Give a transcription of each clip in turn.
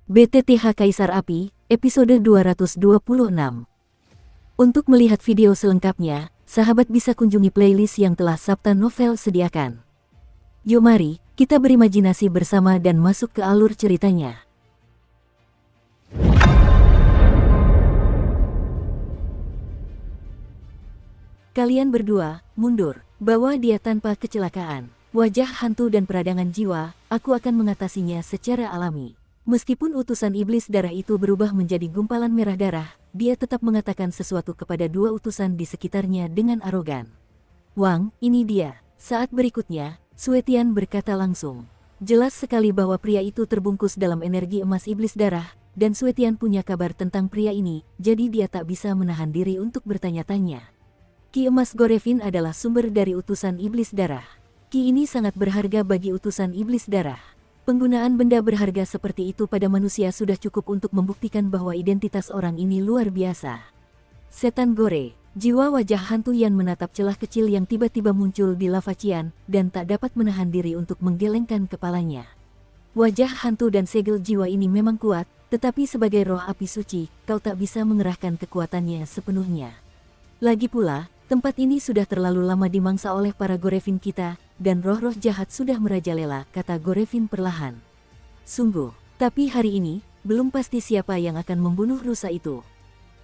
BTTH Kaisar Api, episode 226. Untuk melihat video selengkapnya, sahabat bisa kunjungi playlist yang telah Sabta Novel sediakan. Yuk mari, kita berimajinasi bersama dan masuk ke alur ceritanya. Kalian berdua, mundur, bawa dia tanpa kecelakaan. Wajah hantu dan peradangan jiwa, aku akan mengatasinya secara alami. Meskipun utusan iblis darah itu berubah menjadi gumpalan merah darah, dia tetap mengatakan sesuatu kepada dua utusan di sekitarnya dengan arogan. Wang, ini dia. Saat berikutnya, Suetian berkata langsung. Jelas sekali bahwa pria itu terbungkus dalam energi emas iblis darah, dan Suetian punya kabar tentang pria ini, jadi dia tak bisa menahan diri untuk bertanya-tanya. Ki emas Gorevin adalah sumber dari utusan iblis darah. Ki ini sangat berharga bagi utusan iblis darah. Penggunaan benda berharga seperti itu pada manusia sudah cukup untuk membuktikan bahwa identitas orang ini luar biasa. Setan Gore, jiwa wajah hantu Yan menatap celah kecil yang tiba-tiba muncul di lava Cian, dan tak dapat menahan diri untuk menggelengkan kepalanya. Wajah hantu dan segel jiwa ini memang kuat, tetapi sebagai roh api suci, kau tak bisa mengerahkan kekuatannya sepenuhnya. Lagi pula, tempat ini sudah terlalu lama dimangsa oleh para Gorevin kita, dan roh-roh jahat sudah merajalela, kata Gorevin perlahan. Sungguh, tapi hari ini, belum pasti siapa yang akan membunuh rusa itu.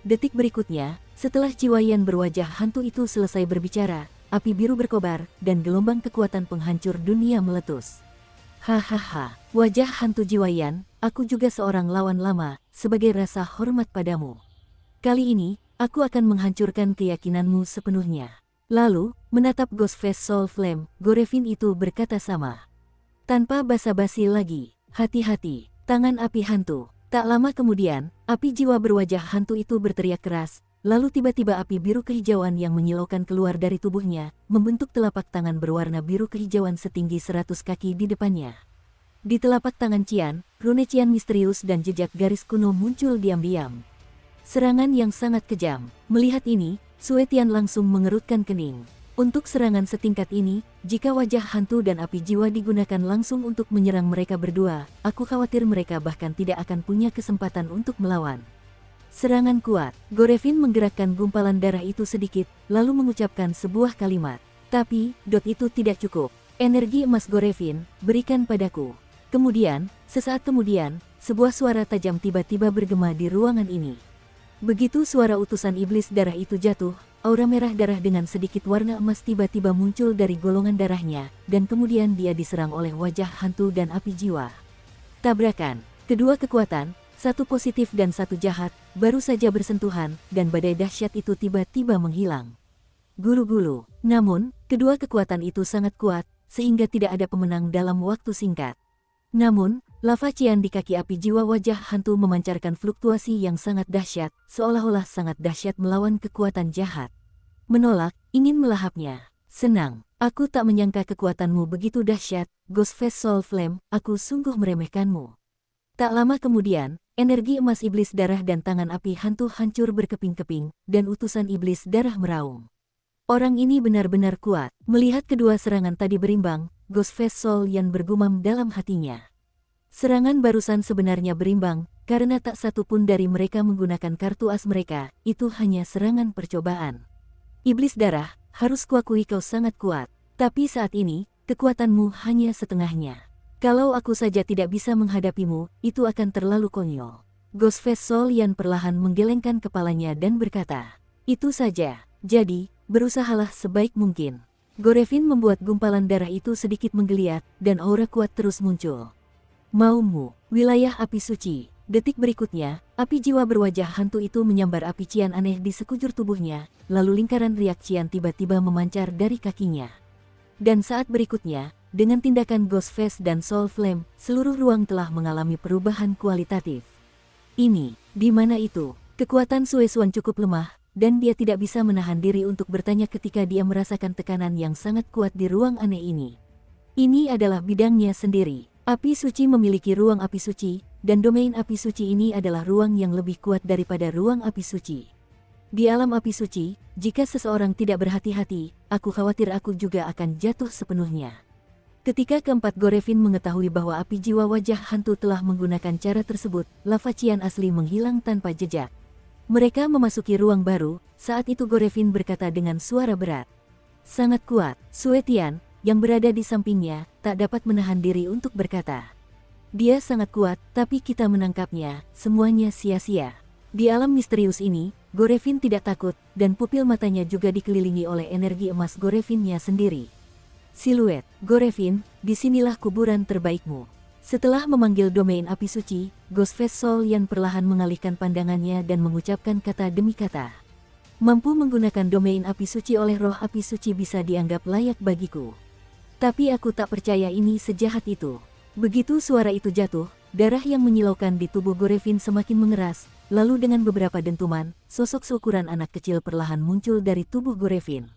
Detik berikutnya, setelah jiwa Yan berwajah hantu itu selesai berbicara, api biru berkobar, dan gelombang kekuatan penghancur dunia meletus. Hahaha, wajah hantu jiwa Yan, aku juga seorang lawan lama, sebagai rasa hormat padamu. Kali ini, aku akan menghancurkan keyakinanmu sepenuhnya. Lalu, menatap Ghostface Soul Flame, Gorevin itu berkata sama. Tanpa basa-basi lagi, hati-hati, tangan api hantu. Tak lama kemudian, api jiwa berwajah hantu itu berteriak keras, lalu tiba-tiba api biru kehijauan yang menyilaukan keluar dari tubuhnya, membentuk telapak tangan berwarna biru kehijauan setinggi 100 kaki di depannya. Di telapak tangan Cian, rune Cian misterius dan jejak garis kuno muncul diam-diam. Serangan yang sangat kejam. Melihat ini, Suetian langsung mengerutkan kening. Untuk serangan setingkat ini, jika wajah hantu dan api jiwa digunakan langsung untuk menyerang mereka berdua, aku khawatir mereka bahkan tidak akan punya kesempatan untuk melawan. Serangan kuat. Gorevin menggerakkan gumpalan darah itu sedikit, lalu mengucapkan sebuah kalimat. Tapi, itu tidak cukup. Energi emas Gorevin, berikan padaku. Kemudian, sesaat kemudian, sebuah suara tajam tiba-tiba bergema di ruangan ini. Begitu suara utusan iblis darah itu jatuh, aura merah darah dengan sedikit warna emas tiba-tiba muncul dari golongan darahnya, dan kemudian dia diserang oleh wajah hantu dan api jiwa. Tabrakan. Kedua kekuatan, satu positif dan satu jahat, baru saja bersentuhan, dan badai dahsyat itu tiba-tiba menghilang. Gulu-gulu. Namun, kedua kekuatan itu sangat kuat, sehingga tidak ada pemenang dalam waktu singkat. Namun, lava Cian di kaki api jiwa wajah hantu memancarkan fluktuasi yang sangat dahsyat, seolah-olah sangat dahsyat melawan kekuatan jahat. Menolak, ingin melahapnya. Senang, aku tak menyangka kekuatanmu begitu dahsyat, Ghostface Soul Flame, aku sungguh meremehkanmu. Tak lama kemudian, energi emas iblis darah dan tangan api hantu hancur berkeping-keping, dan utusan iblis darah meraung. Orang ini benar-benar kuat. Melihat kedua serangan tadi berimbang, Ghostface Soul Yan bergumam dalam hatinya. Serangan barusan sebenarnya berimbang, karena tak satu pun dari mereka menggunakan kartu as mereka, itu hanya serangan percobaan. Iblis darah, harus kuakui kau sangat kuat, tapi saat ini, kekuatanmu hanya setengahnya. Kalau aku saja tidak bisa menghadapimu, itu akan terlalu konyol. Ghostface Soul Yan perlahan menggelengkan kepalanya dan berkata, itu saja, jadi, berusahalah sebaik mungkin. Gorevin membuat gumpalan darah itu sedikit menggeliat, dan aura kuat terus muncul. Maumu, wilayah api suci. Detik berikutnya, api jiwa berwajah hantu itu menyambar api Cian aneh di sekujur tubuhnya, lalu lingkaran riak Cian tiba-tiba memancar dari kakinya. Dan saat berikutnya, dengan tindakan Ghostface dan Soul Flame, seluruh ruang telah mengalami perubahan kualitatif. Ini, di mana itu? Kekuatan Suesuan cukup lemah, dan dia tidak bisa menahan diri untuk bertanya ketika dia merasakan tekanan yang sangat kuat di ruang aneh ini. Ini adalah bidangnya sendiri. Api suci memiliki ruang api suci, dan domain api suci ini adalah ruang yang lebih kuat daripada ruang api suci. Di alam api suci, jika seseorang tidak berhati-hati, aku khawatir aku juga akan jatuh sepenuhnya. Ketika keempat Gorevin mengetahui bahwa api jiwa wajah hantu telah menggunakan cara tersebut, lava Qian asli menghilang tanpa jejak. Mereka memasuki ruang baru, saat itu Gorevin berkata dengan suara berat. Sangat kuat, Sue Tian, yang berada di sampingnya, tak dapat menahan diri untuk berkata. Dia sangat kuat, tapi kita menangkapnya, semuanya sia-sia. Di alam misterius ini, Gorevin tidak takut, dan pupil matanya juga dikelilingi oleh energi emas Gorevinnya sendiri. Siluet, Gorevin, disinilah kuburan terbaikmu. Setelah memanggil domain api suci, Ghostface Soul Yan perlahan mengalihkan pandangannya dan mengucapkan kata demi kata. Mampu menggunakan domain api suci oleh roh api suci bisa dianggap layak bagiku. Tapi aku tak percaya ini sejahat itu. Begitu suara itu jatuh, darah yang menyilaukan di tubuh Gorevin semakin mengeras, lalu dengan beberapa dentuman, sosok seukuran anak kecil perlahan muncul dari tubuh Gorevin.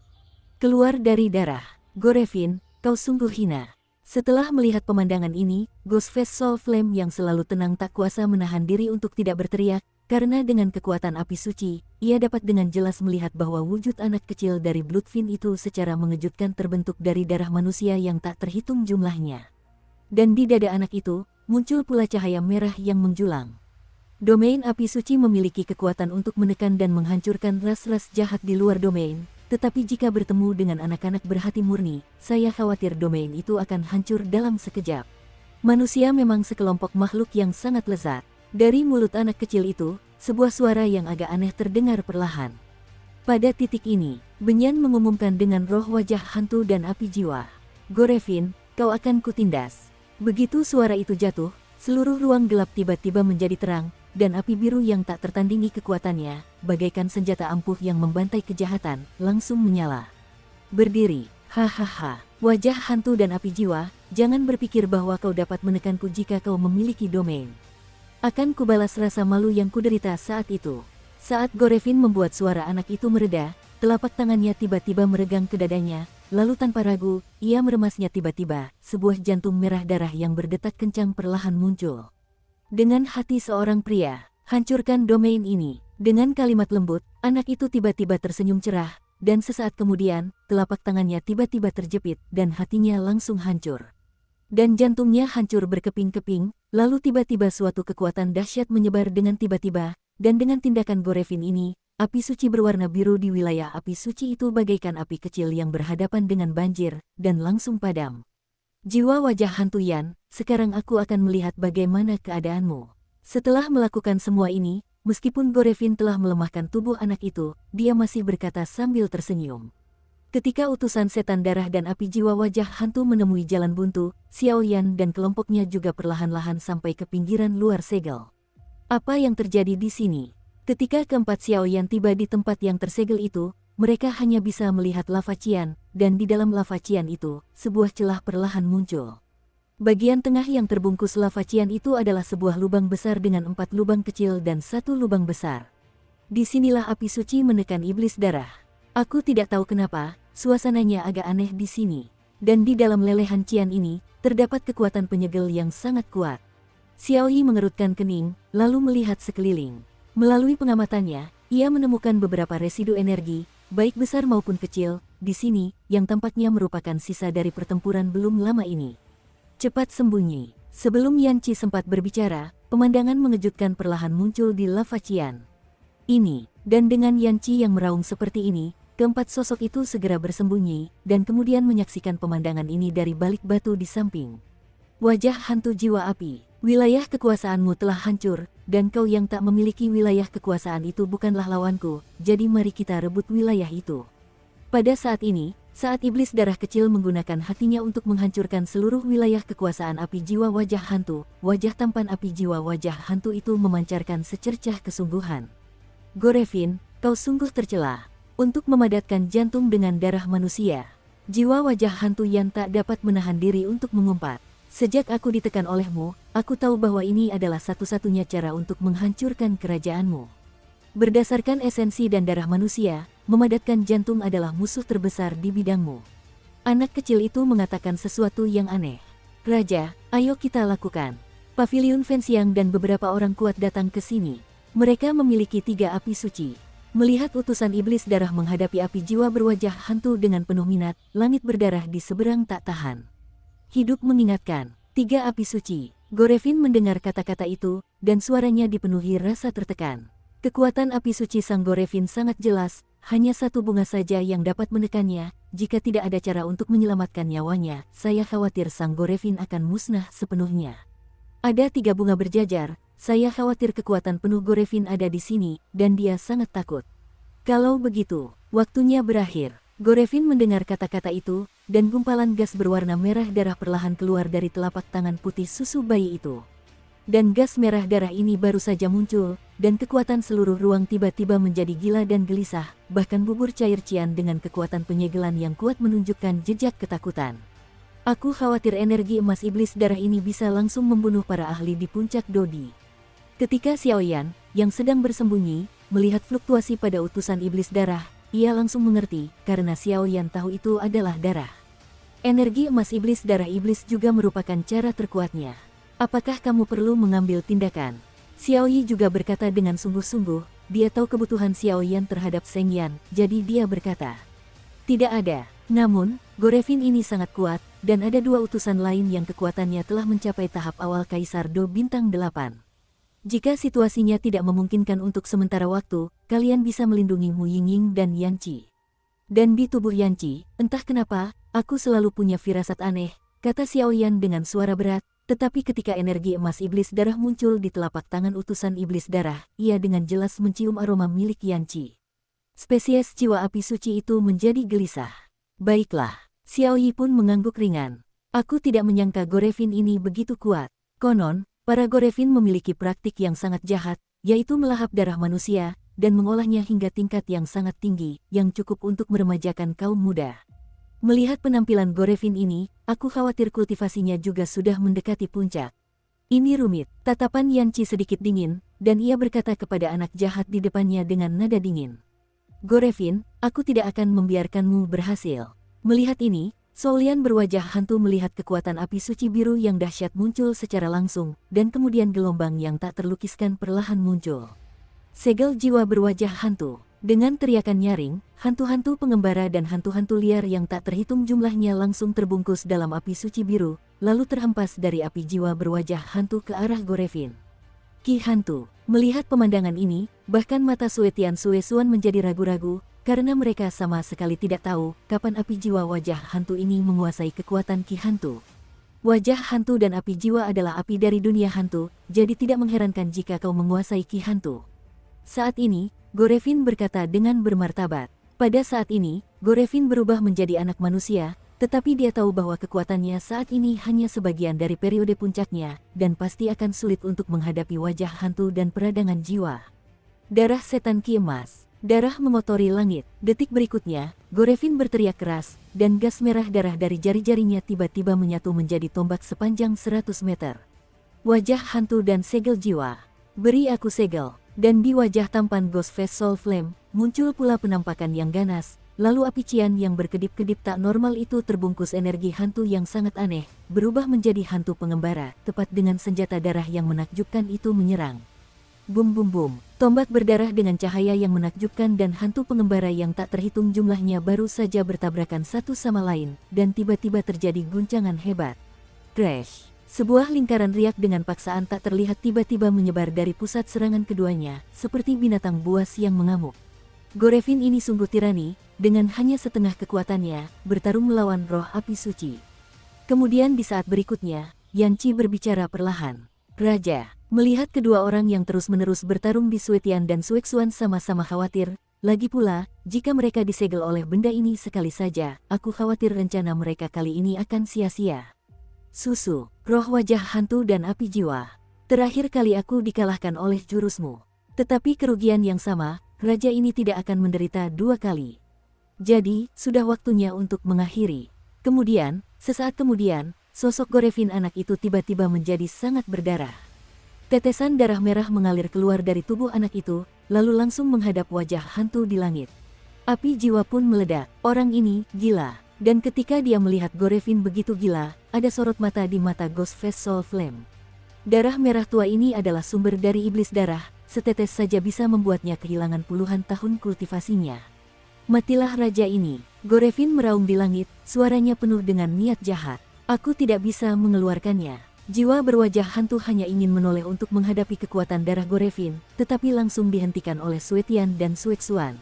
Keluar dari darah. Gorevin, kau sungguh hina. Setelah melihat pemandangan ini, Ghostface Soul Flame yang selalu tenang tak kuasa menahan diri untuk tidak berteriak, karena dengan kekuatan api suci, ia dapat dengan jelas melihat bahwa wujud anak kecil dari Bloodfin itu secara mengejutkan terbentuk dari darah manusia yang tak terhitung jumlahnya. Dan di dada anak itu, muncul pula cahaya merah yang menjulang. Domain api suci memiliki kekuatan untuk menekan dan menghancurkan ras-ras jahat di luar domain. Tetapi jika bertemu dengan anak-anak berhati murni, saya khawatir domain itu akan hancur dalam sekejap. Manusia memang sekelompok makhluk yang sangat lezat. Dari mulut anak kecil itu, sebuah suara yang agak aneh terdengar perlahan. Pada titik ini, Benyan mengumumkan dengan roh wajah hantu dan api jiwa. Gorevin, kau akan kutindas. Begitu suara itu jatuh, seluruh ruang gelap tiba-tiba menjadi terang, dan api biru yang tak tertandingi kekuatannya, bagaikan senjata ampuh yang membantai kejahatan, langsung menyala. Berdiri, hahaha, wajah hantu dan api jiwa, jangan berpikir bahwa kau dapat menekanku jika kau memiliki domain. Akan kubalas rasa malu yang kuderita saat itu. Saat Gorevin membuat suara anak itu mereda, telapak tangannya tiba-tiba meregang ke dadanya, lalu tanpa ragu, ia meremasnya tiba-tiba, sebuah jantung merah darah yang berdetak kencang perlahan muncul. Dengan hati seorang pria, hancurkan domain ini. Dengan kalimat lembut, anak itu tiba-tiba tersenyum cerah, dan sesaat kemudian, telapak tangannya tiba-tiba terjepit, dan hatinya langsung hancur. Dan jantungnya hancur berkeping-keping, lalu tiba-tiba suatu kekuatan dahsyat menyebar dengan tiba-tiba, dan dengan tindakan Gorevin ini, api suci berwarna biru di wilayah api suci itu bagaikan api kecil yang berhadapan dengan banjir, dan langsung padam. Jiwa wajah hantu Yan, sekarang aku akan melihat bagaimana keadaanmu. Setelah melakukan semua ini, meskipun Gorevin telah melemahkan tubuh anak itu, dia masih berkata sambil tersenyum. Ketika utusan setan darah dan api jiwa wajah hantu menemui jalan buntu, Xiao Yan dan kelompoknya juga perlahan-lahan sampai ke pinggiran luar segel. Apa yang terjadi di sini? Ketika keempat Xiao Yan tiba di tempat yang tersegel itu, mereka hanya bisa melihat lava Qian, dan di dalam lava Qian itu, sebuah celah perlahan muncul. Bagian tengah yang terbungkus lava Qian itu adalah sebuah lubang besar dengan 4 lubang kecil dan 1 lubang besar. Disinilah api suci menekan iblis darah. Aku tidak tahu kenapa, suasananya agak aneh di sini. Dan di dalam lelehan Qian ini, terdapat kekuatan penyegel yang sangat kuat. Xiaoyi mengerutkan kening, lalu melihat sekeliling. Melalui pengamatannya, ia menemukan beberapa residu energi, baik besar maupun kecil, di sini, yang tampaknya merupakan sisa dari pertempuran belum lama ini. Cepat sembunyi. Sebelum Yanqi sempat berbicara, pemandangan mengejutkan perlahan muncul di lava Qian. Ini, dan dengan Yanqi yang meraung seperti ini, keempat sosok itu segera bersembunyi, dan kemudian menyaksikan pemandangan ini dari balik batu di samping. Wajah hantu jiwa api, wilayah kekuasaanmu telah hancur, dan kau yang tak memiliki wilayah kekuasaan itu bukanlah lawanku, jadi mari kita rebut wilayah itu. Pada saat ini, saat iblis darah kecil menggunakan hatinya untuk menghancurkan seluruh wilayah kekuasaan api jiwa wajah hantu, wajah tampan api jiwa wajah hantu itu memancarkan secercah kesungguhan. Gorevin, kau sungguh tercela. Untuk memadatkan jantung dengan darah manusia. Jiwa wajah hantu yang tak dapat menahan diri untuk mengumpat. Sejak aku ditekan olehmu, aku tahu bahwa ini adalah satu-satunya cara untuk menghancurkan kerajaanmu. Berdasarkan esensi dan darah manusia, memadatkan jantung adalah musuh terbesar di bidangmu. Anak kecil itu mengatakan sesuatu yang aneh. Raja, ayo kita lakukan. Pavilion Fenxiang dan beberapa orang kuat datang ke sini. Mereka memiliki 3 api suci. Melihat utusan iblis darah menghadapi api jiwa berwajah hantu dengan penuh minat, langit berdarah di seberang tak tahan. Hidup mengingatkan. 3 api suci. Gorevin mendengar kata-kata itu, dan suaranya dipenuhi rasa tertekan. Kekuatan api suci Sang Gorevin sangat jelas, hanya satu bunga saja yang dapat menekannya. Jika tidak ada cara untuk menyelamatkan nyawanya, saya khawatir Sang Gorevin akan musnah sepenuhnya. Ada 3 bunga berjajar, saya khawatir kekuatan penuh Gorevin ada di sini, dan dia sangat takut. Kalau begitu, waktunya berakhir. Gorevin mendengar kata-kata itu, dan gumpalan gas berwarna merah darah perlahan keluar dari telapak tangan putih susu bayi itu. Dan gas merah darah ini baru saja muncul, dan kekuatan seluruh ruang tiba-tiba menjadi gila dan gelisah, bahkan bubur cair Cian dengan kekuatan penyegelan yang kuat menunjukkan jejak ketakutan. Aku khawatir energi emas iblis darah ini bisa langsung membunuh para ahli di puncak Dodi. Ketika Xiaoyan, yang sedang bersembunyi, melihat fluktuasi pada utusan iblis darah, ia langsung mengerti, karena Xiaoyan tahu itu adalah darah. Energi emas iblis darah iblis juga merupakan cara terkuatnya. Apakah kamu perlu mengambil tindakan? Xiaoyi juga berkata dengan sungguh-sungguh, dia tahu kebutuhan Xiaoyan terhadap Seng Yan, jadi dia berkata, tidak ada. Namun, Gorevin ini sangat kuat, dan ada 2 utusan lain yang kekuatannya telah mencapai tahap awal Kaisar Do Bintang 8. Jika situasinya tidak memungkinkan untuk sementara waktu, kalian bisa melindungi Mu Yingying dan Yanqi. Dan di tubuh Yanqi, entah kenapa, aku selalu punya firasat aneh, kata Xiaoyan dengan suara berat, tetapi ketika energi emas iblis darah muncul di telapak tangan utusan iblis darah, ia dengan jelas mencium aroma milik Yanqi. Spesies jiwa api suci itu menjadi gelisah. Baiklah, Xiaoyi pun mengangguk ringan. Aku tidak menyangka Gorevin ini begitu kuat. Konon, para Gorevin memiliki praktik yang sangat jahat, yaitu melahap darah manusia, dan mengolahnya hingga tingkat yang sangat tinggi, yang cukup untuk meremajakan kaum muda. Melihat penampilan Gorevin ini, aku khawatir kultivasinya juga sudah mendekati puncak. Ini rumit. Tatapan Yanqi sedikit dingin, dan ia berkata kepada anak jahat di depannya dengan nada dingin. Gorevin, aku tidak akan membiarkanmu berhasil. Melihat ini, Soulian berwajah hantu melihat kekuatan api suci biru yang dahsyat muncul secara langsung, dan kemudian gelombang yang tak terlukiskan perlahan muncul. Segel jiwa berwajah hantu. Dengan teriakan nyaring, hantu-hantu pengembara dan hantu-hantu liar yang tak terhitung jumlahnya langsung terbungkus dalam api suci biru, lalu terhempas dari api jiwa berwajah hantu ke arah Gorevin. Ki hantu. Melihat pemandangan ini, bahkan mata Suetian Suesuan menjadi ragu-ragu, karena mereka sama sekali tidak tahu kapan api jiwa wajah hantu ini menguasai kekuatan Ki hantu. Wajah hantu dan api jiwa adalah api dari dunia hantu, jadi tidak mengherankan jika kau menguasai Ki hantu. Saat ini, Gorevin berkata dengan bermartabat. Pada saat ini, Gorevin berubah menjadi anak manusia, tetapi dia tahu bahwa kekuatannya saat ini hanya sebagian dari periode puncaknya, dan pasti akan sulit untuk menghadapi wajah hantu dan peradangan jiwa. Darah setan Ki emas. Darah memotori langit. Detik berikutnya, Gorevin berteriak keras, dan gas merah darah dari jari-jarinya tiba-tiba menyatu menjadi tombak sepanjang 100 meter. Wajah hantu dan segel jiwa. Beri aku segel. Dan di wajah tampan Ghostface Soul Flame, muncul pula penampakan yang ganas, lalu api cian yang berkedip-kedip tak normal itu terbungkus energi hantu yang sangat aneh, berubah menjadi hantu pengembara, tepat dengan senjata darah yang menakjubkan itu menyerang. Bum bum bum, tombak berdarah dengan cahaya yang menakjubkan dan hantu pengembara yang tak terhitung jumlahnya baru saja bertabrakan satu sama lain, dan tiba-tiba terjadi guncangan hebat. Crash! Sebuah lingkaran riak dengan paksaan tak terlihat tiba-tiba menyebar dari pusat serangan keduanya, seperti binatang buas yang mengamuk. Gorevin ini sungguh tirani, dengan hanya setengah kekuatannya, bertarung melawan roh api suci. Kemudian di saat berikutnya, Yanqi berbicara perlahan. Raja, melihat kedua orang yang terus-menerus bertarung di Suetian dan Suexuan sama-sama khawatir, lagi pula, jika mereka disegel oleh benda ini sekali saja, aku khawatir rencana mereka kali ini akan sia-sia. Susu, roh wajah hantu dan api jiwa. Terakhir kali aku dikalahkan oleh jurusmu. Tetapi kerugian yang sama, raja ini tidak akan menderita 2 kali. Jadi, sudah waktunya untuk mengakhiri. Kemudian, sesaat kemudian, sosok Gorevin anak itu tiba-tiba menjadi sangat berdarah. Tetesan darah merah mengalir keluar dari tubuh anak itu, lalu langsung menghadap wajah hantu di langit. Api jiwa pun meledak. Orang ini gila. Dan ketika dia melihat Gorevin begitu gila, ada sorot mata di mata Ghostface Soul Flame. Darah merah tua ini adalah sumber dari iblis darah, setetes saja bisa membuatnya kehilangan puluhan tahun kultivasinya. Matilah raja ini. Gorevin meraung di langit, suaranya penuh dengan niat jahat. Aku tidak bisa mengeluarkannya. Jiwa berwajah hantu hanya ingin menoleh untuk menghadapi kekuatan darah Gorevin, tetapi langsung dihentikan oleh Suetian dan Suexuan.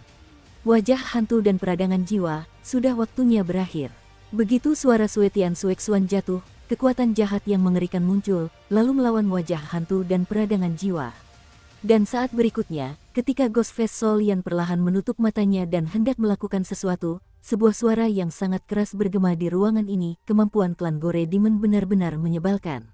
Wajah hantu dan peradangan jiwa, sudah waktunya berakhir. Begitu suara Suetian Suexuan jatuh, kekuatan jahat yang mengerikan muncul, lalu melawan wajah hantu dan peradangan jiwa. Dan saat berikutnya, ketika Ghostface Solian perlahan menutup matanya dan hendak melakukan sesuatu, sebuah suara yang sangat keras bergema di ruangan ini. Kemampuan klan Gore Demon benar-benar menyebalkan.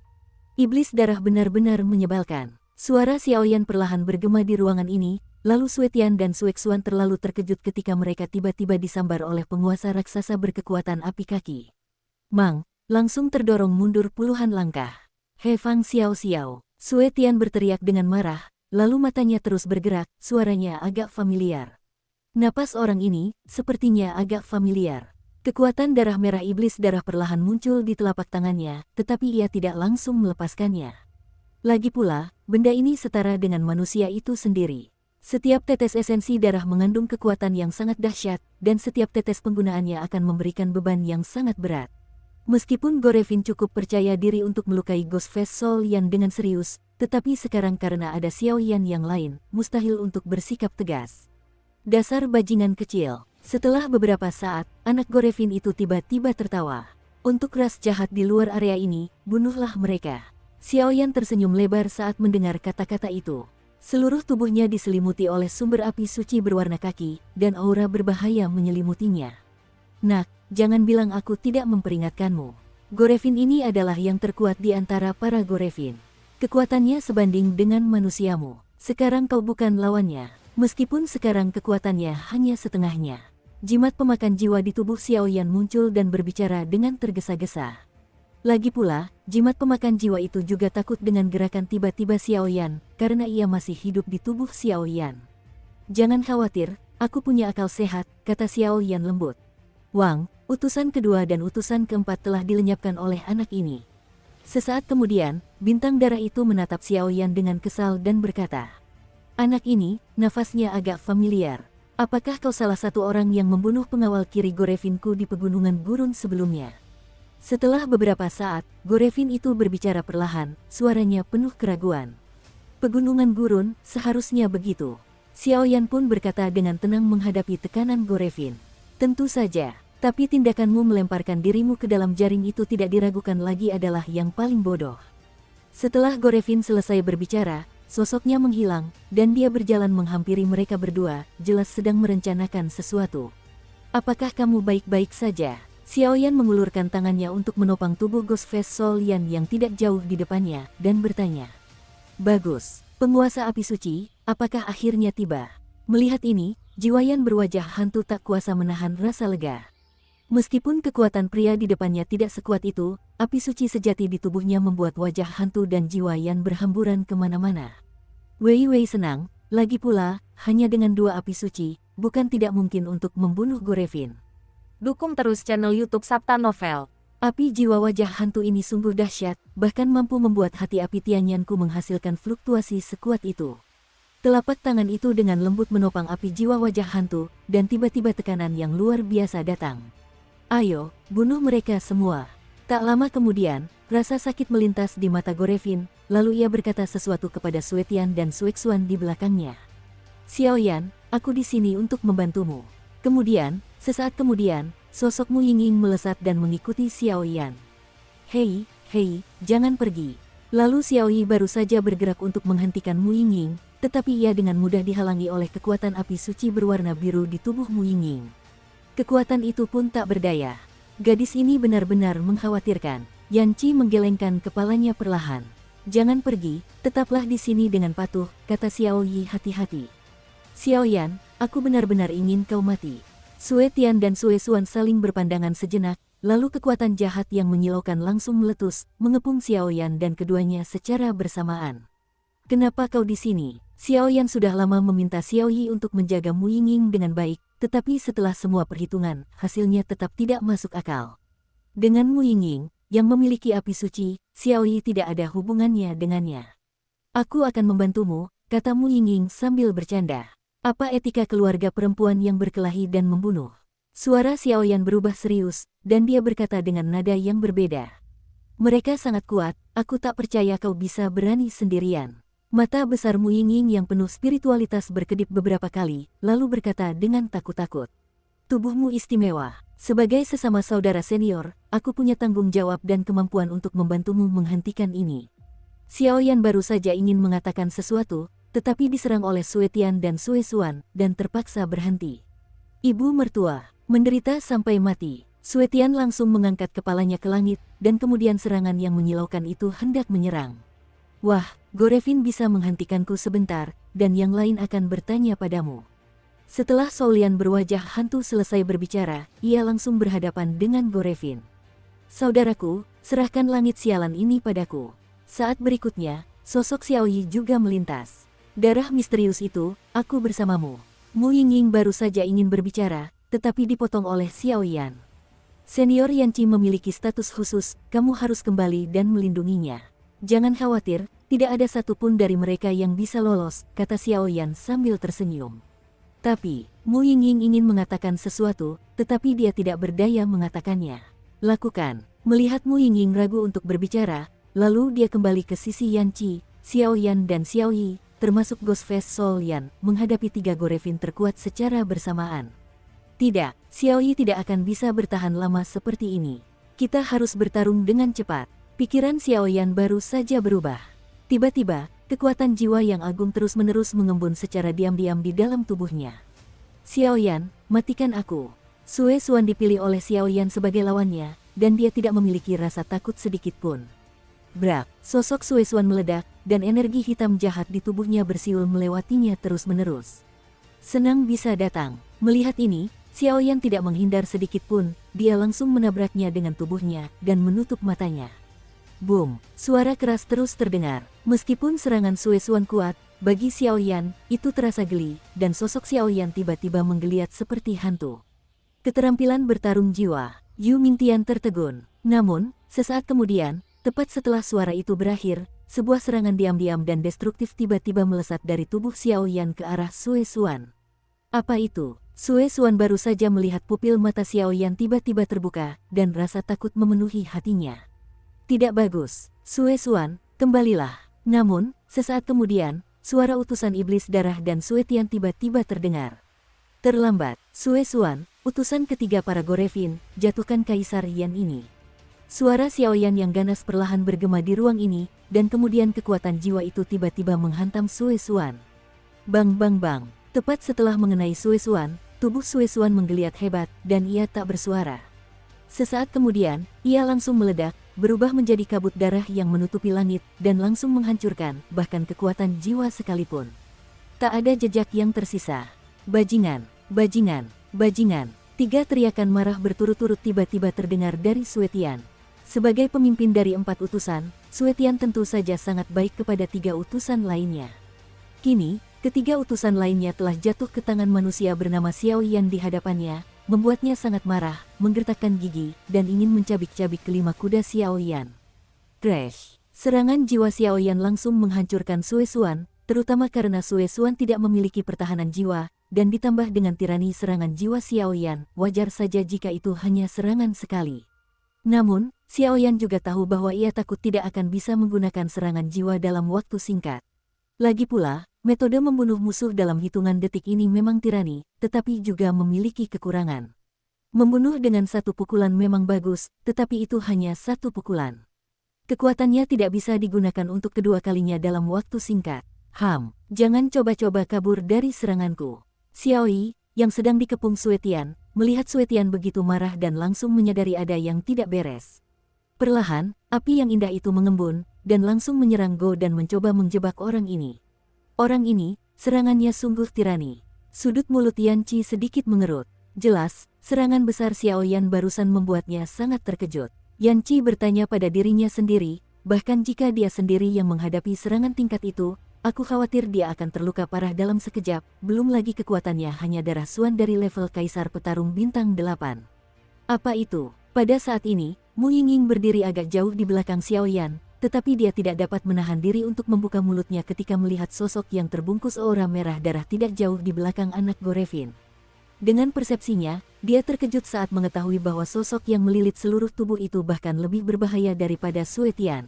Iblis darah benar-benar menyebalkan. Suara Xiaoyan perlahan bergema di ruangan ini, lalu Suetian dan Suexuan terlalu terkejut ketika mereka tiba-tiba disambar oleh penguasa raksasa berkekuatan api kaki. Mang, langsung terdorong mundur puluhan langkah. He Fang Xiao Xiao, Suetian berteriak dengan marah, lalu matanya terus bergerak, suaranya agak familiar. Napas orang ini, sepertinya agak familiar. Kekuatan darah merah iblis darah perlahan muncul di telapak tangannya, tetapi ia tidak langsung melepaskannya. Lagi pula, benda ini setara dengan manusia itu sendiri. Setiap tetes esensi darah mengandung kekuatan yang sangat dahsyat, dan setiap tetes penggunaannya akan memberikan beban yang sangat berat. Meskipun Gorevin cukup percaya diri untuk melukai Ghostface Solian dengan serius, tetapi sekarang karena ada Xiaoyan yang lain, mustahil untuk bersikap tegas. Dasar bajingan kecil. Setelah beberapa saat, anak Gorevin itu tiba-tiba tertawa. Untuk ras jahat di luar area ini, bunuhlah mereka. Xiaoyan tersenyum lebar saat mendengar kata-kata itu. Seluruh tubuhnya diselimuti oleh sumber api suci berwarna kaki, dan aura berbahaya menyelimutinya. Nak, jangan bilang aku tidak memperingatkanmu. Gorevin ini adalah yang terkuat di antara para Gorevin. Kekuatannya sebanding dengan manusiamu. Sekarang kau bukan lawannya. Meskipun sekarang kekuatannya hanya setengahnya. Jimat pemakan jiwa di tubuh Xiaoyan muncul dan berbicara dengan tergesa-gesa. Lagi pula, jimat pemakan jiwa itu juga takut dengan gerakan tiba-tiba Xiaoyan, karena ia masih hidup di tubuh Xiaoyan. Jangan khawatir, aku punya akal sehat, kata Xiaoyan lembut. Wang, utusan kedua dan utusan keempat telah dilenyapkan oleh anak ini. Sesaat kemudian, bintang darah itu menatap Xiaoyan dengan kesal dan berkata, anak ini, nafasnya agak familiar. Apakah kau salah satu orang yang membunuh pengawal kiri Gorevinku di pegunungan gurun sebelumnya? Setelah beberapa saat, Gorevin itu berbicara perlahan, suaranya penuh keraguan. Pegunungan gurun, seharusnya begitu. Xiaoyan pun berkata dengan tenang menghadapi tekanan Gorevin. Tentu saja, tapi tindakanmu melemparkan dirimu ke dalam jaring itu tidak diragukan lagi adalah yang paling bodoh. Setelah Gorevin selesai berbicara, sosoknya menghilang, dan dia berjalan menghampiri mereka berdua, jelas sedang merencanakan sesuatu. Apakah kamu baik-baik saja? Xiaoyan mengulurkan tangannya untuk menopang tubuh Ghostface Solian yang tidak jauh di depannya, dan bertanya. Bagus, penguasa api suci, apakah akhirnya tiba? Melihat ini, Jiwayan berwajah hantu tak kuasa menahan rasa lega. Meskipun kekuatan pria di depannya tidak sekuat itu, api suci sejati di tubuhnya membuat wajah hantu dan Jiwayan berhamburan kemana-mana. Wei Wei senang, lagi pula, hanya dengan dua api suci, bukan tidak mungkin untuk membunuh Gorevin. Dukung terus channel YouTube Sabta Novel. Api jiwa wajah hantu ini sungguh dahsyat, bahkan mampu membuat hati api Tianyanku menghasilkan fluktuasi sekuat itu. Telapak tangan itu dengan lembut menopang api jiwa wajah hantu, dan tiba-tiba tekanan yang luar biasa datang. Ayo, bunuh mereka semua. Tak lama kemudian, rasa sakit melintas di mata Gorevin, lalu ia berkata sesuatu kepada Suetian dan Suexuan di belakangnya. Xiaoyan, aku di sini untuk membantumu. Kemudian, sesaat kemudian, sosok Mu Yingying melesat dan mengikuti Xiaoyan. Hei, jangan pergi. Lalu Xiaoyi baru saja bergerak untuk menghentikan Mu Yingying, tetapi ia dengan mudah dihalangi oleh kekuatan api suci berwarna biru di tubuh Mu Yingying. Kekuatan itu pun tak berdaya. Gadis ini benar-benar mengkhawatirkan. Yan Qi menggelengkan kepalanya perlahan. Jangan pergi, tetaplah di sini dengan patuh, kata Xiaoyi hati-hati. Xiaoyan, aku benar-benar ingin kau mati. Suetian dan Suexuan saling berpandangan sejenak, lalu kekuatan jahat yang menyilaukan langsung meletus, mengepung Xiaoyan dan keduanya secara bersamaan. Kenapa kau di sini? Xiaoyan sudah lama meminta Xiaoyi untuk menjaga Mu Yingying dengan baik, tetapi setelah semua perhitungan, hasilnya tetap tidak masuk akal. Dengan Mu Yingying, yang memiliki api suci, Xiaoyi tidak ada hubungannya dengannya. Aku akan membantumu, kata Mu Yingying sambil bercanda. Apa etika keluarga perempuan yang berkelahi dan membunuh? Suara Xiaoyan berubah serius, dan dia berkata dengan nada yang berbeda. Mereka sangat kuat, aku tak percaya kau bisa berani sendirian. Mata besar Mu Yingying yang penuh spiritualitas berkedip beberapa kali, lalu berkata dengan takut-takut. Tubuhmu istimewa. Sebagai sesama saudara senior, aku punya tanggung jawab dan kemampuan untuk membantumu menghentikan ini. Xiaoyan baru saja ingin mengatakan sesuatu, tetapi diserang oleh Sue Tian dan Sue Suan, dan terpaksa berhenti. Ibu mertua, menderita sampai mati. Sue Tian langsung mengangkat kepalanya ke langit, dan kemudian serangan yang menyilaukan itu hendak menyerang. Wah, Gorevin bisa menghentikanku sebentar, dan yang lain akan bertanya padamu. Setelah Soulian berwajah hantu selesai berbicara, ia langsung berhadapan dengan Gorevin. Saudaraku, serahkan langit sialan ini padaku. Saat berikutnya, sosok Xiaoyi juga melintas. Darah misterius itu, aku bersamamu. Mu Yingying baru saja ingin berbicara, tetapi dipotong oleh Xiaoyan. Senior Yanqi memiliki status khusus, kamu harus kembali dan melindunginya. Jangan khawatir, tidak ada satupun dari mereka yang bisa lolos, kata Xiaoyan sambil tersenyum. Tapi, Mu Yingying ingin mengatakan sesuatu, tetapi dia tidak berdaya mengatakannya. Lakukan. Melihat Mu Yingying ragu untuk berbicara, lalu dia kembali ke sisi Yanqi, Xiaoyan dan Xiaoyi, termasuk Ghostface Soulian, menghadapi 3 Gorevin terkuat secara bersamaan. Tidak, Xiaoyi tidak akan bisa bertahan lama seperti ini. Kita harus bertarung dengan cepat. Pikiran Xiaoyan baru saja berubah. Tiba-tiba, kekuatan jiwa yang agung terus-menerus mengembun secara diam-diam di dalam tubuhnya. Xiaoyan, matikan aku. Sue Suan dipilih oleh Xiaoyan sebagai lawannya, dan dia tidak memiliki rasa takut sedikit pun. Brak, sosok Sue Suan meledak, dan energi hitam jahat di tubuhnya bersiul melewatinya terus-menerus. Senang bisa datang. Melihat ini, Xiaoyan tidak menghindar sedikit pun, dia langsung menabraknya dengan tubuhnya, dan menutup matanya. Boom, suara keras terus terdengar. Meskipun serangan Sue Suan kuat, bagi Xiaoyan, itu terasa geli, dan sosok Xiaoyan tiba-tiba menggeliat seperti hantu. Keterampilan bertarung jiwa, Yu Mingtian tertegun. Namun, sesaat kemudian, tepat setelah suara itu berakhir, sebuah serangan diam-diam dan destruktif tiba-tiba melesat dari tubuh Xiaoyan ke arah Sue Suan. Apa itu? Sue Suan baru saja melihat pupil mata Xiaoyan tiba-tiba terbuka, dan rasa takut memenuhi hatinya. Tidak bagus, Sue Suan, kembalilah. Namun, sesaat kemudian, suara utusan iblis darah dan Sue Tian tiba-tiba terdengar. Terlambat, Sue Suan, utusan ketiga para Gorevin, jatuhkan Kaisar Yan ini. Suara Xiaoyan yang ganas perlahan bergema di ruang ini, dan kemudian kekuatan jiwa itu tiba-tiba menghantam Sue Suan. Bang bang bang, tepat setelah mengenai Sue Suan, tubuh Sue Suan menggeliat hebat, dan ia tak bersuara. Sesaat kemudian, ia langsung meledak, berubah menjadi kabut darah yang menutupi langit, dan langsung menghancurkan, bahkan kekuatan jiwa sekalipun. Tak ada jejak yang tersisa. Bajingan, bajingan, bajingan. 3 teriakan marah berturut-turut tiba-tiba terdengar dari Sue Tian. Sebagai pemimpin dari 4 utusan, Sue Tian tentu saja sangat baik kepada 3 utusan lainnya. Kini, ketiga utusan lainnya telah jatuh ke tangan manusia bernama Xiaoyan di hadapannya, membuatnya sangat marah, menggertakkan gigi, dan ingin mencabik-cabik kelima kuda Xiaoyan. Crash! Serangan jiwa Xiaoyan langsung menghancurkan Sue Suan, terutama karena Sue Suan tidak memiliki pertahanan jiwa, dan ditambah dengan tirani serangan jiwa Xiaoyan, wajar saja jika itu hanya serangan sekali. Namun, Xiaoyan juga tahu bahwa ia takut tidak akan bisa menggunakan serangan jiwa dalam waktu singkat. Lagi pula, metode membunuh musuh dalam hitungan detik ini memang tirani, tetapi juga memiliki kekurangan. Membunuh dengan 1 pukulan memang bagus, tetapi itu hanya 1 pukulan. Kekuatannya tidak bisa digunakan untuk kedua kalinya dalam waktu singkat. Jangan coba-coba kabur dari seranganku. Xiaoyi, yang sedang dikepung Sue Tian, melihat Sue Tian begitu marah dan langsung menyadari ada yang tidak beres. Perlahan, api yang indah itu mengembun, dan langsung menyerang Go dan mencoba menjebak orang ini. Orang ini, serangannya sungguh tirani. Sudut mulut Yanqi sedikit mengerut. Jelas, serangan besar Xiaoyan barusan membuatnya sangat terkejut. Yanqi bertanya pada dirinya sendiri, bahkan jika dia sendiri yang menghadapi serangan tingkat itu, aku khawatir dia akan terluka parah dalam sekejap, belum lagi kekuatannya hanya darah Suan dari level Kaisar Petarung Bintang 8. Apa itu? Pada saat ini, Mu Yingying berdiri agak jauh di belakang Xiaoyan, tetapi dia tidak dapat menahan diri untuk membuka mulutnya ketika melihat sosok yang terbungkus aura merah darah tidak jauh di belakang anak Gorevin. Dengan persepsinya, dia terkejut saat mengetahui bahwa sosok yang melilit seluruh tubuh itu bahkan lebih berbahaya daripada Sue Tian.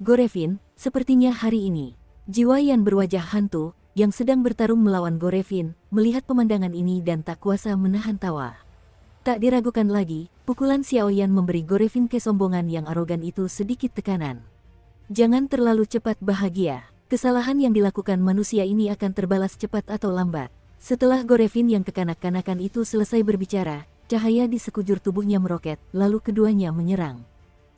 Gorevin, sepertinya hari ini, jiwa Yan berwajah hantu, yang sedang bertarung melawan Gorevin, melihat pemandangan ini dan tak kuasa menahan tawa. Tak diragukan lagi, pukulan Xiao Yan memberi Gorevin kesombongan yang arogan itu sedikit tekanan. Jangan terlalu cepat bahagia, kesalahan yang dilakukan manusia ini akan terbalas cepat atau lambat. Setelah Gorevin yang kekanak-kanakan itu selesai berbicara, cahaya di sekujur tubuhnya meroket, lalu keduanya menyerang.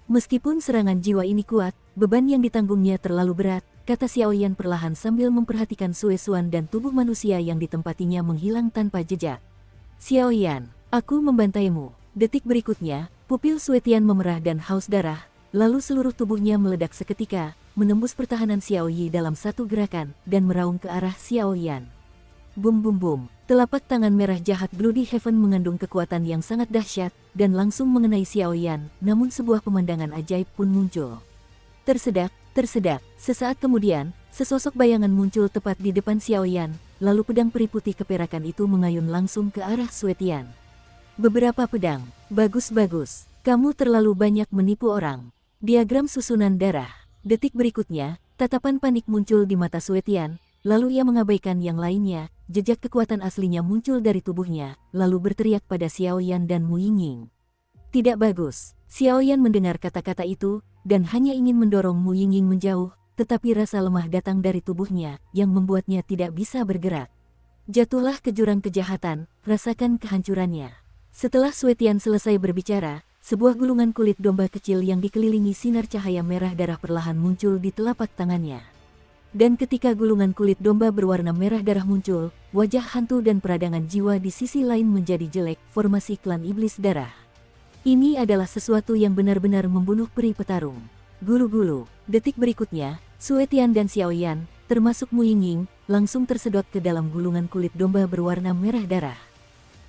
Meskipun serangan jiwa ini kuat, beban yang ditanggungnya terlalu berat, kata Xiao Yan perlahan sambil memperhatikan Sue Suan dan tubuh manusia yang ditempatinya menghilang tanpa jejak. Xiao Yan, aku membantaimu. Detik berikutnya, pupil Sue Tian memerah dan haus darah, lalu seluruh tubuhnya meledak seketika, menembus pertahanan Xiao Yi dalam satu gerakan, dan meraung ke arah Xiao Yan. Bum bum bum, telapak tangan merah jahat Bloody Heaven mengandung kekuatan yang sangat dahsyat, dan langsung mengenai Xiao Yan, namun sebuah pemandangan ajaib pun muncul. Tersedak, sesaat kemudian, sesosok bayangan muncul tepat di depan Xiao Yan, lalu pedang peri putih keperakan itu mengayun langsung ke arah Sue Tian. Beberapa pedang, bagus, kamu terlalu banyak menipu orang. Diagram susunan darah. Detik berikutnya, tatapan panik muncul di mata Sue Tian, lalu ia mengabaikan yang lainnya, jejak kekuatan aslinya muncul dari tubuhnya, lalu berteriak pada Xiao Yan dan Mu Yingying. Tidak bagus, Xiao Yan mendengar kata-kata itu, dan hanya ingin mendorong Mu Yingying menjauh, tetapi rasa lemah datang dari tubuhnya, yang membuatnya tidak bisa bergerak. Jatuhlah ke jurang kejahatan, rasakan kehancurannya. Setelah Sue Tian selesai berbicara, sebuah gulungan kulit domba kecil yang dikelilingi sinar cahaya merah darah perlahan muncul di telapak tangannya. Dan ketika gulungan kulit domba berwarna merah darah muncul, wajah hantu dan peradangan jiwa di sisi lain menjadi jelek, formasi klan iblis darah. Ini adalah sesuatu yang benar-benar membunuh peri petarung. Gulu-gulu. Detik berikutnya, Sue Tian dan Xiao Yan, termasuk Mu Yingying, langsung tersedot ke dalam gulungan kulit domba berwarna merah darah.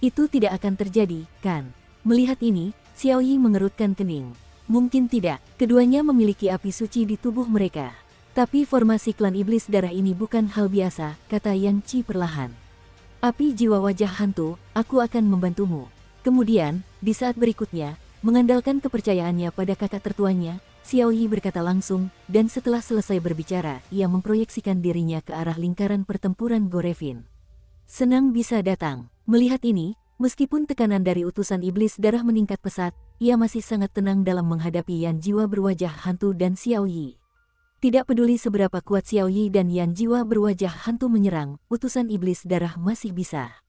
Itu tidak akan terjadi, kan? Melihat ini, Xiao Yi mengerutkan kening. Mungkin tidak, keduanya memiliki api suci di tubuh mereka. Tapi formasi klan iblis darah ini bukan hal biasa, kata Yang Qi perlahan. Api jiwa wajah hantu, aku akan membantumu. Kemudian, di saat berikutnya, mengandalkan kepercayaannya pada kakak tertuanya, Xiao Yi berkata langsung, dan setelah selesai berbicara, ia memproyeksikan dirinya ke arah lingkaran pertempuran Gorevin. Senang bisa datang. Melihat ini, meskipun tekanan dari utusan iblis darah meningkat pesat, ia masih sangat tenang dalam menghadapi Yan jiwa berwajah hantu dan Xiao Yi. Tidak peduli seberapa kuat Xiao Yi dan Yan jiwa berwajah hantu menyerang, utusan iblis darah masih bisa.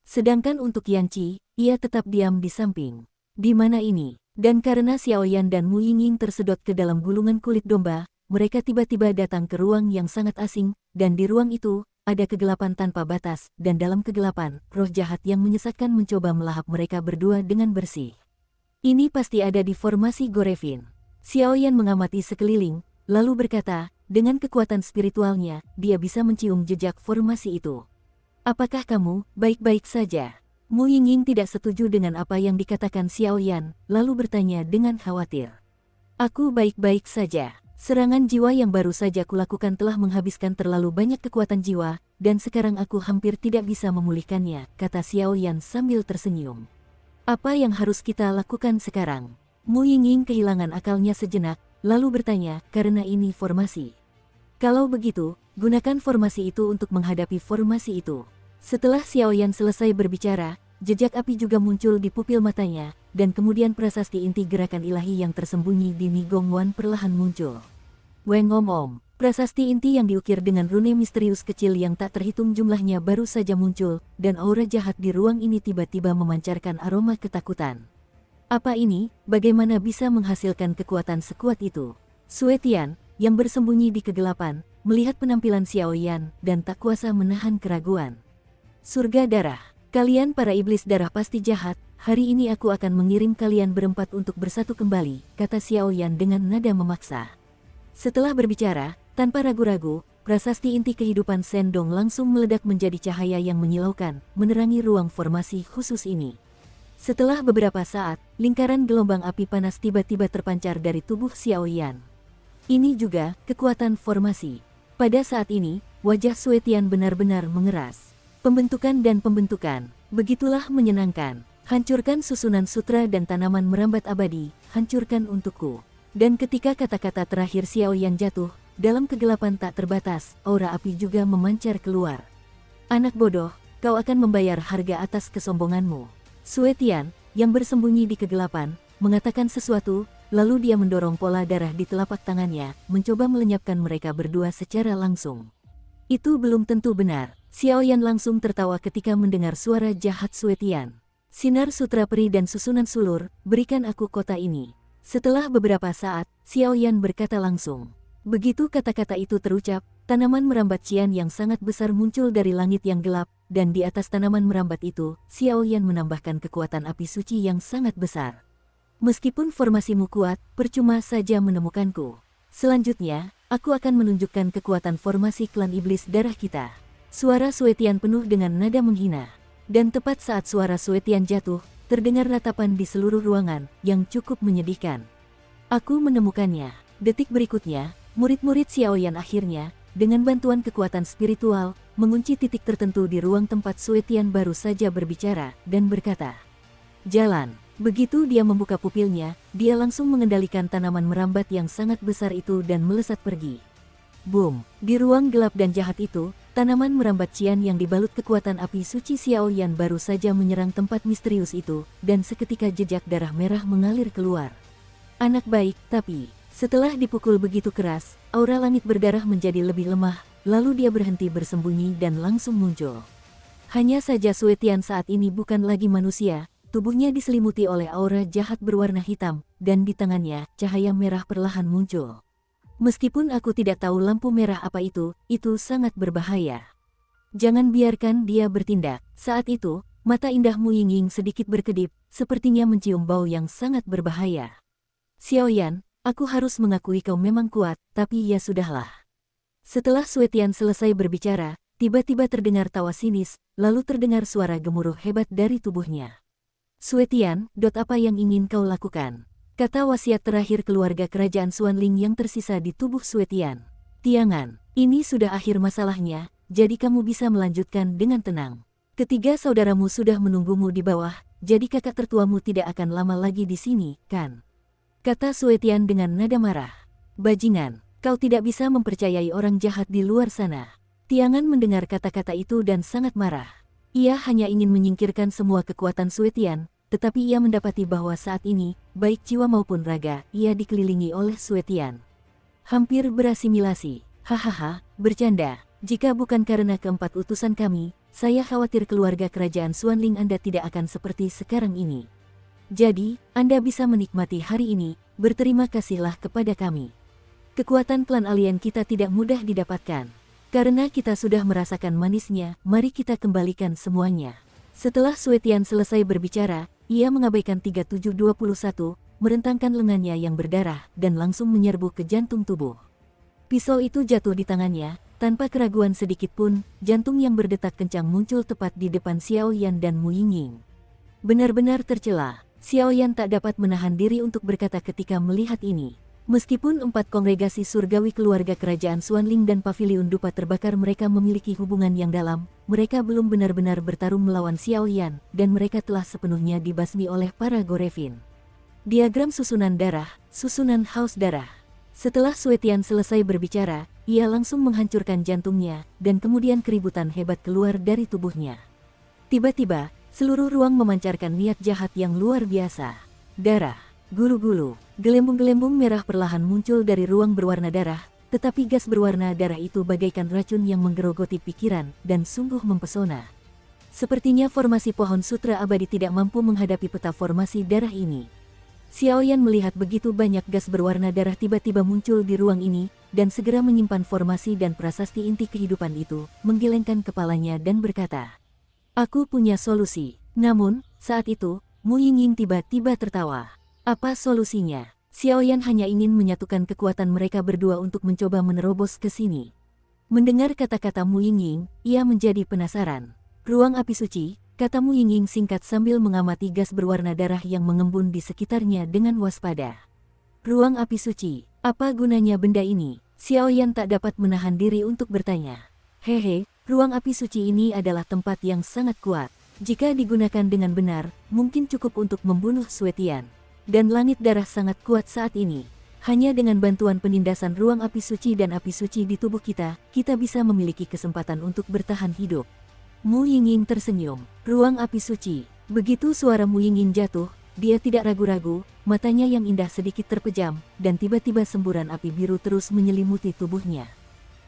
Sedangkan untuk Yan Qi, ia tetap diam di samping. Di mana ini? Dan karena Xiao Yan dan Mu Yingying tersedot ke dalam gulungan kulit domba, mereka tiba-tiba datang ke ruang yang sangat asing, dan di ruang itu, ada kegelapan tanpa batas, dan dalam kegelapan, roh jahat yang menyesatkan mencoba melahap mereka berdua dengan bersih. Ini pasti ada di formasi Gorevin. Xiao Yan mengamati sekeliling, lalu berkata, dengan kekuatan spiritualnya, dia bisa mencium jejak formasi itu. Apakah kamu baik-baik saja? Mu Yingying tidak setuju dengan apa yang dikatakan Xiao Yan, lalu bertanya dengan khawatir. Aku baik-baik saja. Serangan jiwa yang baru saja kulakukan telah menghabiskan terlalu banyak kekuatan jiwa, dan sekarang aku hampir tidak bisa memulihkannya, kata Xiao Yan sambil tersenyum. Apa yang harus kita lakukan sekarang? Mu Yingying kehilangan akalnya sejenak, lalu bertanya, karena ini formasi. Kalau begitu, gunakan formasi itu untuk menghadapi formasi itu. Setelah Xiao Yan selesai berbicara, jejak api juga muncul di pupil matanya, dan kemudian prasasti inti gerakan ilahi yang tersembunyi di Mi Gong Wan perlahan muncul. Weng Om Om, prasasti inti yang diukir dengan rune misterius kecil yang tak terhitung jumlahnya baru saja muncul, dan aura jahat di ruang ini tiba-tiba memancarkan aroma ketakutan. Apa ini? Bagaimana bisa menghasilkan kekuatan sekuat itu? Sue Tian, yang bersembunyi di kegelapan, melihat penampilan Xiao Yan, dan tak kuasa menahan keraguan. Surga darah, kalian para iblis darah pasti jahat, hari ini aku akan mengirim kalian berempat untuk bersatu kembali, kata Xiao Yan dengan nada memaksa. Setelah berbicara, tanpa ragu-ragu, prasasti inti kehidupan Sendong langsung meledak menjadi cahaya yang menyilaukan, menerangi ruang formasi khusus ini. Setelah beberapa saat, lingkaran gelombang api panas tiba-tiba terpancar dari tubuh Xiao Yan. Ini juga kekuatan formasi. Pada saat ini, wajah Sue Tian benar-benar mengeras. Pembentukan dan pembentukan, begitulah menyenangkan. Hancurkan susunan sutra dan tanaman merambat abadi, hancurkan untukku. Dan ketika kata-kata terakhir Xiaoyan jatuh, dalam kegelapan tak terbatas, aura api juga memancar keluar. Anak bodoh, kau akan membayar harga atas kesombonganmu. Sue Tian, yang bersembunyi di kegelapan, mengatakan sesuatu, lalu dia mendorong pola darah di telapak tangannya, mencoba melenyapkan mereka berdua secara langsung. Itu belum tentu benar. Xiaoyan langsung tertawa ketika mendengar suara jahat Sue Tian. Sinar sutra peri dan susunan sulur, berikan aku kota ini. Setelah beberapa saat, Xiaoyan berkata langsung. Begitu kata-kata itu terucap, tanaman merambat Qian yang sangat besar muncul dari langit yang gelap, dan di atas tanaman merambat itu, Xiaoyan menambahkan kekuatan api suci yang sangat besar. Meskipun formasimu kuat, percuma saja menemukanku. Selanjutnya, aku akan menunjukkan kekuatan formasi klan iblis darah kita. Suara Sue Tian penuh dengan nada menghina. Dan tepat saat suara Sue Tian jatuh, terdengar ratapan di seluruh ruangan, yang cukup menyedihkan. Aku menemukannya. Detik berikutnya, murid-murid Xiaoyan akhirnya, dengan bantuan kekuatan spiritual, mengunci titik tertentu di ruang tempat Sue Tian baru saja berbicara, dan berkata, "Jalan." Begitu dia membuka pupilnya, dia langsung mengendalikan tanaman merambat yang sangat besar itu dan melesat pergi. Boom! Di ruang gelap dan jahat itu, tanaman merambat Qian yang dibalut kekuatan api suci Xiaoyan baru saja menyerang tempat misterius itu, dan seketika jejak darah merah mengalir keluar. Anak baik, tapi setelah dipukul begitu keras, aura langit berdarah menjadi lebih lemah, lalu dia berhenti bersembunyi dan langsung muncul. Hanya saja Sue Tian saat ini bukan lagi manusia, tubuhnya diselimuti oleh aura jahat berwarna hitam, dan di tangannya, cahaya merah perlahan muncul. Meskipun aku tidak tahu lampu merah apa itu sangat berbahaya. Jangan biarkan dia bertindak. Saat itu, mata indah Mu Yingying sedikit berkedip, sepertinya mencium bau yang sangat berbahaya. Xiaoyan, aku harus mengakui kau memang kuat, tapi ya sudahlah. Setelah Sue Tian selesai berbicara, tiba-tiba terdengar tawa sinis, lalu terdengar suara gemuruh hebat dari tubuhnya. Sue Tian, apa yang ingin kau lakukan? Kata wasiat terakhir keluarga kerajaan Xuanling yang tersisa di tubuh Sue Tian. Tiangan, ini sudah akhir masalahnya, jadi kamu bisa melanjutkan dengan tenang. Ketiga saudaramu sudah menunggumu di bawah, jadi kakak tertuamu tidak akan lama lagi di sini, kan? Kata Sue Tian dengan nada marah. Bajingan, kau tidak bisa mempercayai orang jahat di luar sana. Tiangan mendengar kata-kata itu dan sangat marah. Ia hanya ingin menyingkirkan semua kekuatan Sue Tian, tetapi ia mendapati bahwa saat ini, baik jiwa maupun raga, ia dikelilingi oleh Sue Tian. Hampir berasimilasi. Hahaha, bercanda. Jika bukan karena keempat utusan kami, saya khawatir keluarga kerajaan Xuanling Anda tidak akan seperti sekarang ini. Jadi, Anda bisa menikmati hari ini, berterima kasihlah kepada kami. Kekuatan klan alien kita tidak mudah didapatkan. Karena kita sudah merasakan manisnya, mari kita kembalikan semuanya. Setelah Sue Tian selesai berbicara, ia mengabaikan 3721, merentangkan lengannya yang berdarah, dan langsung menyerbu ke jantung tubuh. Pisau itu jatuh di tangannya, tanpa keraguan sedikit pun, jantung yang berdetak kencang muncul tepat di depan Xiaoyan dan Mu Yingying. Benar-benar tercela, Xiaoyan tak dapat menahan diri untuk berkata ketika melihat ini. Meskipun 4 kongregasi surgawi keluarga kerajaan Xuanling dan Paviliun Dupa terbakar mereka memiliki hubungan yang dalam, mereka belum benar-benar bertarung melawan Xiaoyan, dan mereka telah sepenuhnya dibasmi oleh para Gorevin. Diagram susunan darah, susunan haus darah. Setelah Sue Tian selesai berbicara, ia langsung menghancurkan jantungnya, dan kemudian keributan hebat keluar dari tubuhnya. Tiba-tiba, seluruh ruang memancarkan niat jahat yang luar biasa. Darah. Gulu-gulu, gelembung-gelembung merah perlahan muncul dari ruang berwarna darah, tetapi gas berwarna darah itu bagaikan racun yang menggerogoti pikiran dan sungguh mempesona. Sepertinya formasi pohon sutra abadi tidak mampu menghadapi peta formasi darah ini. Xiaoyan melihat begitu banyak gas berwarna darah tiba-tiba muncul di ruang ini, dan segera menyimpan formasi dan prasasti inti kehidupan itu, menggelengkan kepalanya dan berkata, "Aku punya solusi." Namun, saat itu, Mu Yingying tiba-tiba tertawa. Apa solusinya? Xiaoyan hanya ingin menyatukan kekuatan mereka berdua untuk mencoba menerobos ke sini. Mendengar kata-kata Mu Yingying, ia menjadi penasaran. Ruang api suci, kata Mu Yingying singkat sambil mengamati gas berwarna darah yang mengembun di sekitarnya dengan waspada. Ruang api suci, apa gunanya benda ini? Xiaoyan tak dapat menahan diri untuk bertanya. Hehe, Ruang api suci ini adalah tempat yang sangat kuat. Jika digunakan dengan benar, mungkin cukup untuk membunuh Suetian. Dan langit darah sangat kuat saat ini. Hanya dengan bantuan penindasan ruang api suci dan api suci di tubuh kita bisa memiliki kesempatan untuk bertahan hidup. Mu Yingying tersenyum. Ruang api suci. Begitu suara Mu Yingying jatuh, dia tidak ragu-ragu, matanya yang indah sedikit terpejam, dan tiba-tiba semburan api biru terus menyelimuti tubuhnya.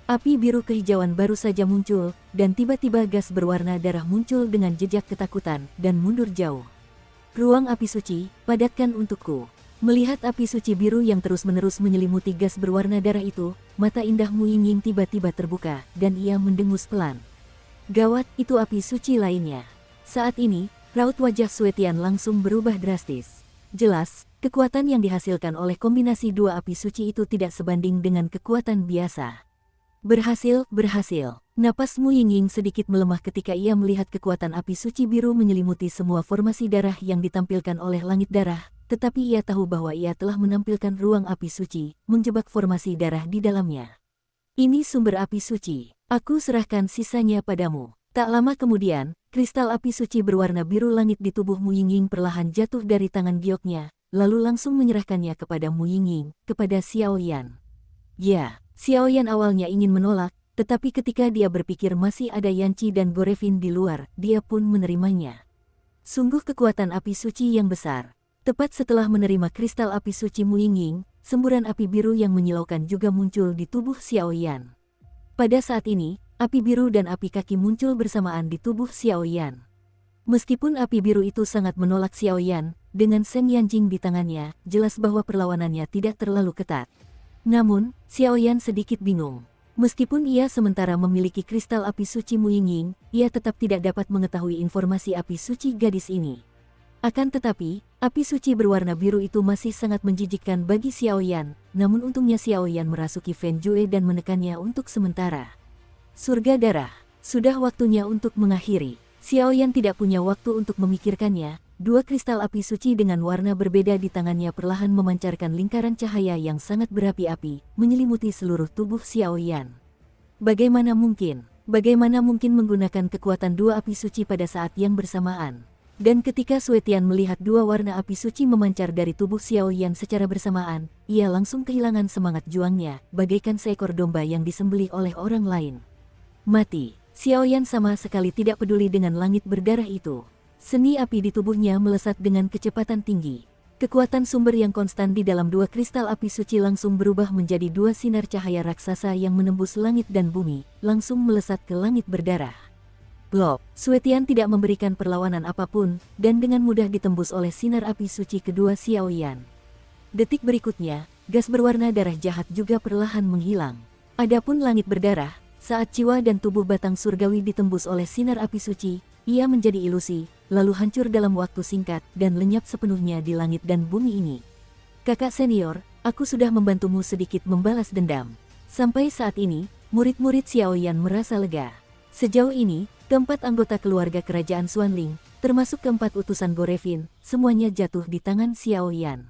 Api biru kehijauan baru saja muncul, dan tiba-tiba gas berwarna darah muncul dengan jejak ketakutan, dan mundur jauh. Ruang api suci, padatkan untukku. Melihat api suci biru yang terus-menerus menyelimuti gas berwarna darah itu, mata indah Mu Yingying tiba-tiba terbuka, dan ia mendengus pelan. Gawat, itu api suci lainnya. Saat ini, raut wajah Suetian langsung berubah drastis. Jelas, kekuatan yang dihasilkan oleh kombinasi dua api suci itu tidak sebanding dengan kekuatan biasa. Berhasil. Napas Mu Yingying sedikit melemah ketika ia melihat kekuatan api suci biru menyelimuti semua formasi darah yang ditampilkan oleh langit darah. Tetapi ia tahu bahwa ia telah menampilkan ruang api suci, menjebak formasi darah di dalamnya. Ini sumber api suci, aku serahkan sisanya padamu. Tak lama kemudian, kristal api suci berwarna biru langit di tubuh Mu Yingying perlahan jatuh dari tangan gioknya, lalu langsung menyerahkannya kepada Mu Yingying, kepada Xiao Yan. Ya, Xiao Yan awalnya ingin menolak, tetapi ketika dia berpikir masih ada Yanqi dan Gorevin di luar, dia pun menerimanya. Sungguh kekuatan api suci yang besar. Tepat setelah menerima kristal api suci Mu Yingying, semburan api biru yang menyilaukan juga muncul di tubuh Xiao Yan. Pada saat ini, api biru dan api kaki muncul bersamaan di tubuh Xiao Yan. Meskipun api biru itu sangat menolak Xiao Yan, dengan Seng Yanjing di tangannya, jelas bahwa perlawanannya tidak terlalu ketat. Namun, Xiao Yan sedikit bingung. Meskipun ia sementara memiliki kristal api suci Mu Yingying, ia tetap tidak dapat mengetahui informasi api suci gadis ini. Akan tetapi, api suci berwarna biru itu masih sangat menjijikkan bagi Xiao Yan, namun untungnya Xiao Yan merasuki Fen Jue dan menekannya untuk sementara. Surga darah, sudah waktunya untuk mengakhiri. Xiao Yan tidak punya waktu untuk memikirkannya, dua kristal api suci dengan warna berbeda di tangannya perlahan memancarkan lingkaran cahaya yang sangat berapi-api, menyelimuti seluruh tubuh Xiao Yan. Bagaimana mungkin menggunakan kekuatan dua api suci pada saat yang bersamaan? Dan ketika Suetian melihat dua warna api suci memancar dari tubuh Xiao Yan secara bersamaan, ia langsung kehilangan semangat juangnya, bagaikan seekor domba yang disembelih oleh orang lain. Mati. Xiao Yan sama sekali tidak peduli dengan langit berdarah itu. Seni api di tubuhnya melesat dengan kecepatan tinggi. Kekuatan sumber yang konstan di dalam dua kristal api suci langsung berubah menjadi dua sinar cahaya raksasa yang menembus langit dan bumi, langsung melesat ke langit berdarah. Blop, Suetian tidak memberikan perlawanan apapun, dan dengan mudah ditembus oleh sinar api suci kedua Xiao Yan. Detik berikutnya, gas berwarna darah jahat juga perlahan menghilang. Adapun langit berdarah, saat jiwa dan tubuh batang surgawi ditembus oleh sinar api suci, ia menjadi ilusi, lalu hancur dalam waktu singkat dan lenyap sepenuhnya di langit dan bumi ini. Kakak senior, aku sudah membantumu sedikit membalas dendam. Sampai saat ini, murid-murid Xiao Yan merasa lega. Sejauh ini, keempat anggota keluarga kerajaan Xuanling, termasuk keempat utusan Gorevin, semuanya jatuh di tangan Xiao Yan.